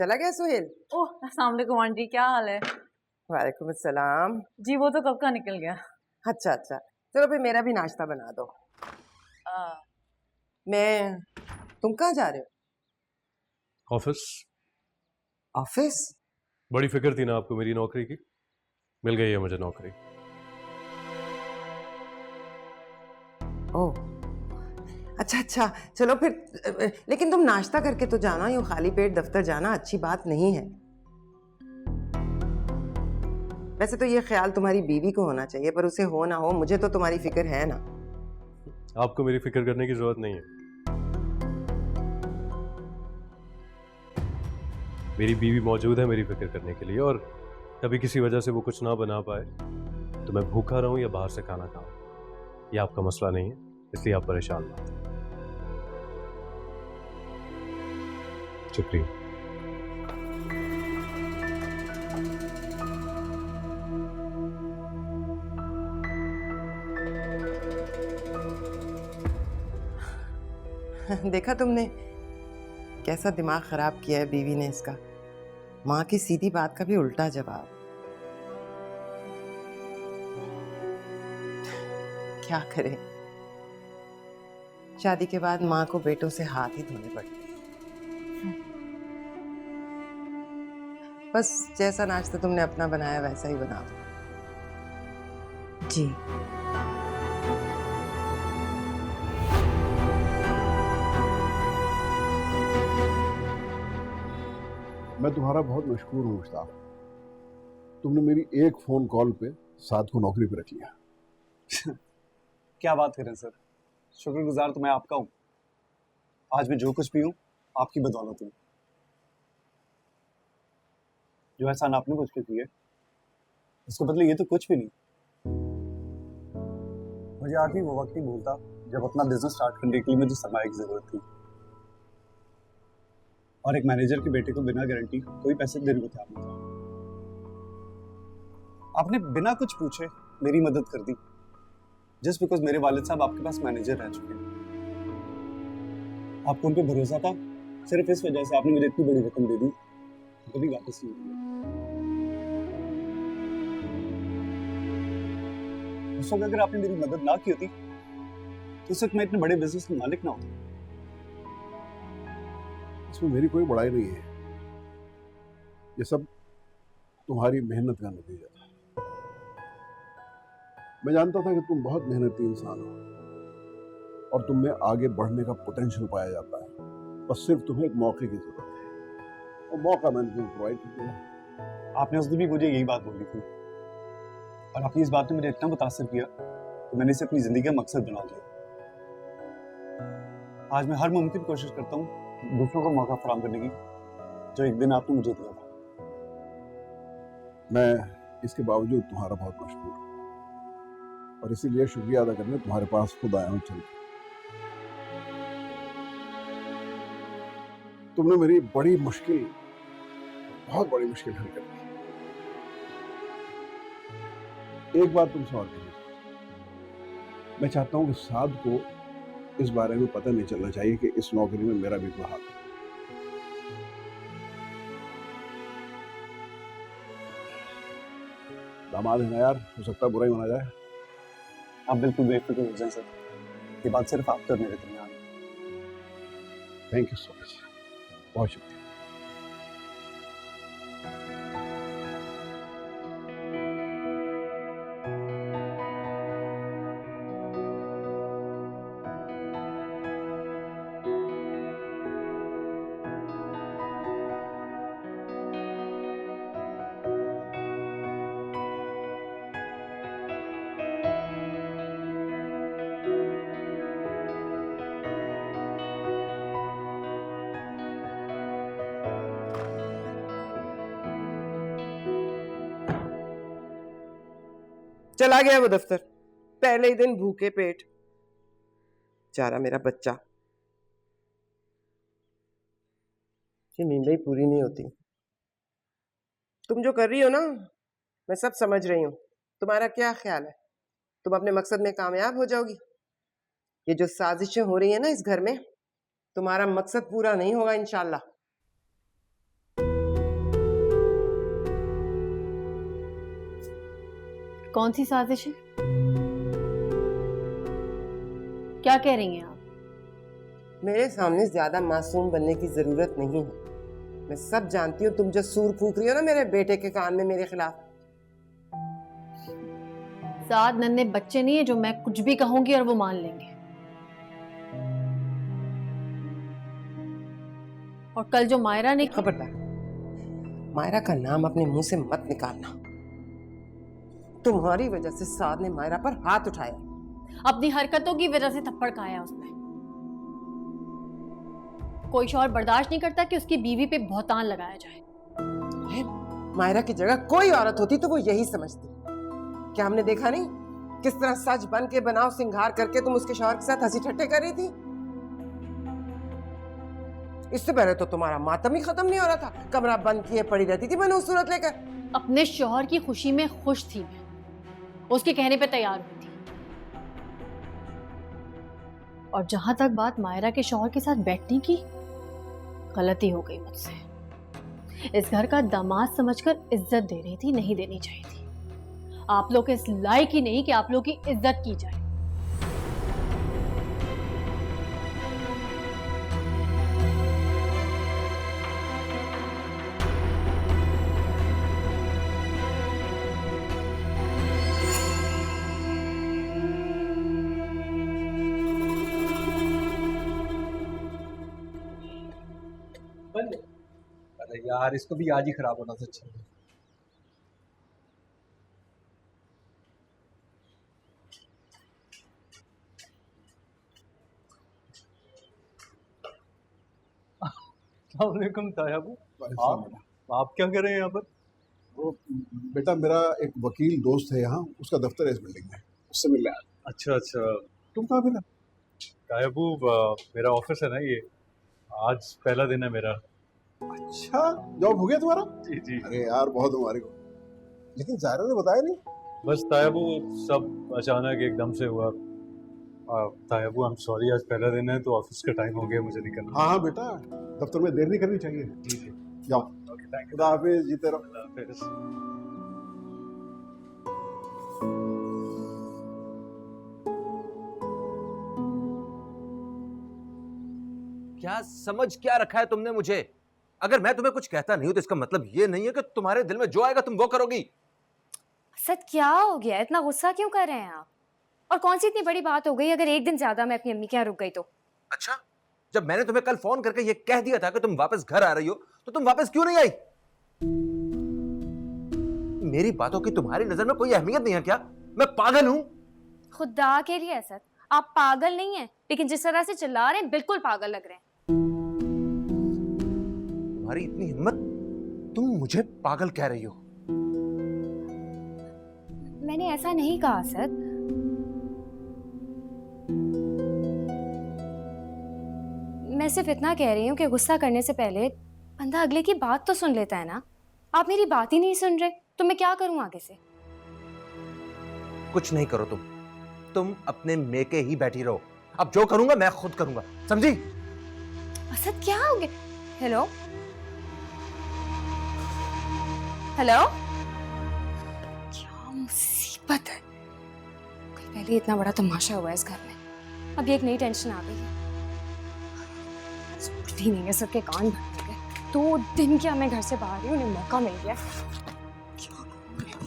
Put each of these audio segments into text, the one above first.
चला गया सुहेल? ओह अस्सलाम वालेकुम आंटी, क्या हाल है? वालेकुम अस्सलाम। जी वो तो कब का निकल गया। अच्छा अच्छा, चलो फिर मेरा भी नाश्ता बना दो। तुम कहाँ जा रहे हो? ऑफिस। ऑफिस? बड़ी फिक्र थी ना आपको मेरी नौकरी की, मिल गई है मुझे नौकरी। ओह अच्छा अच्छा, चलो फिर। लेकिन तुम नाश्ता करके तो जाना, यूं खाली पेट दफ्तर जाना अच्छी बात नहीं है। वैसे तो ये ख्याल तुम्हारी बीवी को होना चाहिए, पर उसे हो ना हो मुझे तो तुम्हारी फिक्र है ना। आपको मेरी फिक्र करने की जरूरत नहीं है। मेरी बीवी मौजूद है मेरी फिक्र करने के लिए, और कभी किसी वजह से वो कुछ ना बना पाए तो मैं भूखा रहूं या बाहर से खाना खाऊं, ये आपका मसला नहीं है, इसलिए आप परेशान ना हो। शुक्रिया। देखा तुमने कैसा दिमाग खराब किया है बीवी ने इसका। माँ की सीधी बात का भी उल्टा जवाब। क्या करे, शादी के बाद माँ को बेटों से हाथ ही धोने पड़ते। बस जैसा नाश्ता तुमने अपना बनाया वैसा ही बना दो। जी मैं तुम्हारा बहुत मशहूर हूँ मुश्ताक। तुमने मेरी एक फोन कॉल पे साद को नौकरी पे रख लिया। क्या बात करें सर, शुक्रगुजार तो मैं आपका हूँ। आज मैं जो कुछ भी हूँ आपकी बदौलत हूँ। जो एहसान आपने मुझ पे किया उसके बदले ये तो कुछ भी नहीं। मुझे आज भी वो वक्त नहीं भूलता जब अपना बिजनेस स्टार्ट करने के लिए मुझे सरमाए की जरूरत थी, और एक मैनेजर के बेटे को बिना गारंटी कोई पैसे देने को तैयार नहीं था। आपने बिना कुछ पूछे मेरी मदद कर दी, जस्ट बिकॉज मेरे वालिद साहब आपके पास मैनेजर रह चुके हैं। आपको उन पे भरोसा था, सिर्फ इस वजह से आपने मुझे इतनी बड़ी रकम दे दी, कभी वापस नहीं दी। उस वक्त अगर आपने मेरी मदद ना की होती तो उस वक्त मैं इतने बड़े बिजनेस का मालिक ना होता। इसमें मेरी कोई बड़ाई नहीं है, ये सब तुम्हारी मेहनत का नतीजा था। मैं जानता था कि तुम बहुत मेहनती इंसान हो और तुम में आगे बढ़ने का पोटेंशियल पाया जाता है, बस सिर्फ तुम्हें एक मौके की जरूरत है, और मौका मैंने तुम्हें प्रोवाइड कर दिया। आपने उस दिन भी मुझे यही बात बोली थी, और आपकी इस बात ने मुझे इतना मुतासिर किया कि मैंने इसे अपनी जिंदगी का मकसद बना लिया। आज मैं हर मुमकिन कोशिश करता हूँ दूसरों को मौका फराहम करने की, जो एक दिन आपने मुझे दिया था। मैं इसके बावजूद तुम्हारा बहुत मशहूर हूँ, और इसीलिए शुक्रिया अदा करने तुम्हारे पास खुद आया हूँ चल के। तुमने मेरी बड़ी मुश्किल, बहुत बड़ी मुश्किल हल कर दी। एक बात तुमसे और कहनी, मैं चाहता हूं कि साद को इस बारे में पता नहीं चलना चाहिए कि इस नौकरी में मेरा भी कोई हाथ है। दामाद है ना यार, हो सकता है बुरा ही माना जाए। आप बिल्कुल बेफिक्र हो जाएं सर, ये बात सिर्फ आपका और मेरे दरमियान है। थैंक यू सो मच, बहुत शुक्रिया। चला गया वो दफ्तर, पहले ही दिन भूखे पेट। बेचारा मेरा बच्चा, ये नींद ही पूरी नहीं होती। तुम जो कर रही हो ना, मैं सब समझ रही हूँ। तुम्हारा क्या ख्याल है, तुम अपने मकसद में कामयाब हो जाओगी? ये जो साजिशें हो रही है ना इस घर में, तुम्हारा मकसद पूरा नहीं होगा इंशाल्लाह। कौन सी साजिश है? क्या कह रही हैं आप? मेरे सामने ज्यादा मासूम बनने की जरूरत नहीं है। मैं सब जानती हूँ, तुम जो सूर फूक रही हो ना मेरे बेटे के कान में मेरे खिलाफ। सात नन्हे बच्चे नहीं है जो मैं कुछ भी कहूंगी और वो मान लेंगे। और कल जो मायरा ने खबरदार, मायरा का नाम अपने मुंह से मत निकालना। तुम्हारी वजह से साद ने मायरा पर हाथ उठाया। अपनी हरकतों की वजह से थप्पड़ खाया उसने। कोई शौहर बर्दाश्त नहीं करता कि उसकी बीवी पे बहुतान लगाया जाए। मायरा की जगह कोई औरत होती तो वो यही समझती। क्या हमने देखा नहीं किस तरह सच बन के बनाव सिंगार करके तुम उसके शौहर के साथ हंसी ठट्टे कर रही थी? इससे पहले तो तुम्हारा मातम ही खत्म नहीं हो रहा था, कमरा बंद किए पड़ी रहती थी मनहूस सूरत लेकर। अपने शौहर की खुशी में खुश थी मैं, उसके कहने पे तैयार हुई थी। और जहां तक बात मायरा के शौहर के साथ बैठने की, गलती हो गई मुझसे। इस घर का दामाद समझकर इज्जत दे रही थी, नहीं देनी चाहिए थी। आप लोग इस लायक ही नहीं कि आप लोग की इज्जत की जाए। अरे यार, इसको भी आज ही खराब होना था। अच्छा, अस्सलामुअलैकुम तायाबू। आप क्या कर रहे हैं यहाँ पर? वो बेटा, मेरा एक वकील दोस्त है यहाँ, उसका दफ्तर है इस बिल्डिंग में, उससे मिलने आया। अच्छा अच्छा। तुम कहाँ मिला? तायाबू, मेरा ऑफिस है ना ये, आज पहला दिन है मेरा। अच्छा, जॉब हो गया तुम्हारा? जी जी। अरे यार, बहुत मुबारक हो। लेकिन जायरा ने बताया नहीं। बस तायाबू, सब अचानक एकदम से हुआ। तायाबू, आई एम सॉरी, आज पहला दिन है तो ऑफिस का टाइम हो गया, मुझे निकलना। हाँ हाँ बेटा, दफ्तर में देर नहीं करनी चाहिए। जी जी। जाओ। Okay, thank you. खुदा हाफिज, जीते रहो। अल्लाह हाफिज़। क्या समझ क्या रखा है तुमने मुझे? अगर मैं तुम्हें कुछ कहता नहीं हूं तो इसका मतलब ये नहीं है कि तुम्हारे दिल में जो आएगा तुम वो करोगी। सच क्या हो गया? इतना गुस्सा क्यों कर रहे हैं आप? और कौन सी इतनी बड़ी बात हो गई अगर एक दिन ज्यादा मैं अपनी अम्मी के यहाँ रुक गई तो? अच्छा, जब मैंने तुम्हें कल फोन करके ये कह दिया था कि तुम वापस घर आ रही हो तो तुम वापस क्यों नहीं आई? मेरी बातों की तुम्हारी नजर में कोई अहमियत नहीं है क्या? मैं पागल हूं? खुदा के लिए असद, आप पागल नहीं हैं, लेकिन जिस तरह से चिल्ला रहे हैं बिल्कुल पागल लग रहे हैं। तुम्हारी इतनी हिम्मत, तुम मुझे पागल कह रही हो? मैंने ऐसा नहीं कहा असद। मैं सिर्फ इतना कह रही हूँ कि गुस्सा करने से पहले बंदा अगले की बात तो सुन लेता है ना। आप मेरी बात ही नहीं सुन रहे तो मैं क्या करूं आगे से? कुछ नहीं करो तुम अपने मेके ही बैठी रहो। अब जो करूंगा मैं खुद करूंगा, समझी? असद क्या हो गया? हेलो हेलो, क्या मुसीबत है? कल पहले इतना बड़ा तमाशा हुआ है इस घर में, अब ये एक नई टेंशन आ गई है। सुनती नहीं है, सबके कान भर गए। 2 दिन क्या मैं घर से बाहर ही, उन्हें मौका मिल गया। क्या हो गया?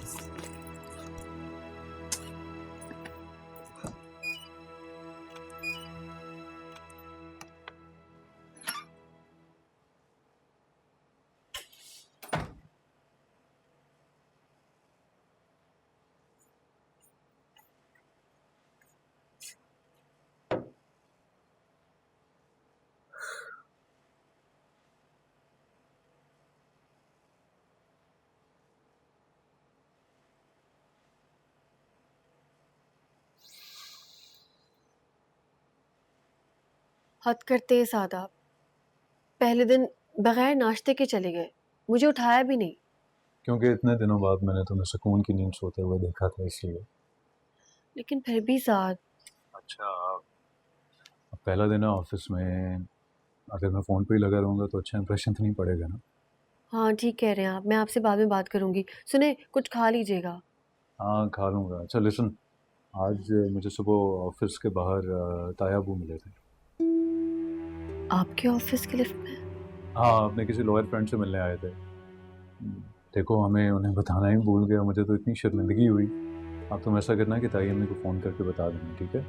हद करते हैं सादाब। पहले दिन बगैर नाश्ते के चले गए, मुझे उठाया भी नहीं। क्योंकि इतने दिनों बाद मैंने तुम्हें सुकून की नींद सोते हुए देखा था, इसलिए। लेकिन फिर भी साद। अच्छा, अब पहला दिन है ऑफिस में, अगर मैं फ़ोन पे ही लगा रहूँगा तो अच्छा इंप्रेशन तो नहीं पड़ेगा ना। हाँ ठीक कह रहे हैं आप, मैं आपसे बाद में बात करूंगी। सुने, कुछ खा लीजिएगा। हाँ खा लूँगा। अच्छा लिसन, आज मुझे सुबह ऑफिस के बाहर तायाबू मिले थे। आपके ऑफिस के लिफ्ट में? हाँ, अपने किसी लॉयर फ्रेंड से मिलने आए थे। देखो हमें उन्हें बताना ही भूल गया, मुझे तो इतनी शर्मिंदगी हुई। आप तुम ऐसा करना कि ताई अम्मी को फ़ोन करके बता देना, ठीक है?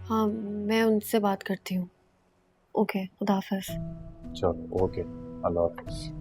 हाँ, मैं उनसे बात करती हूँ। ओके, खुदा हाफिज़। चलो ओके, अल्लाह हाफिज़।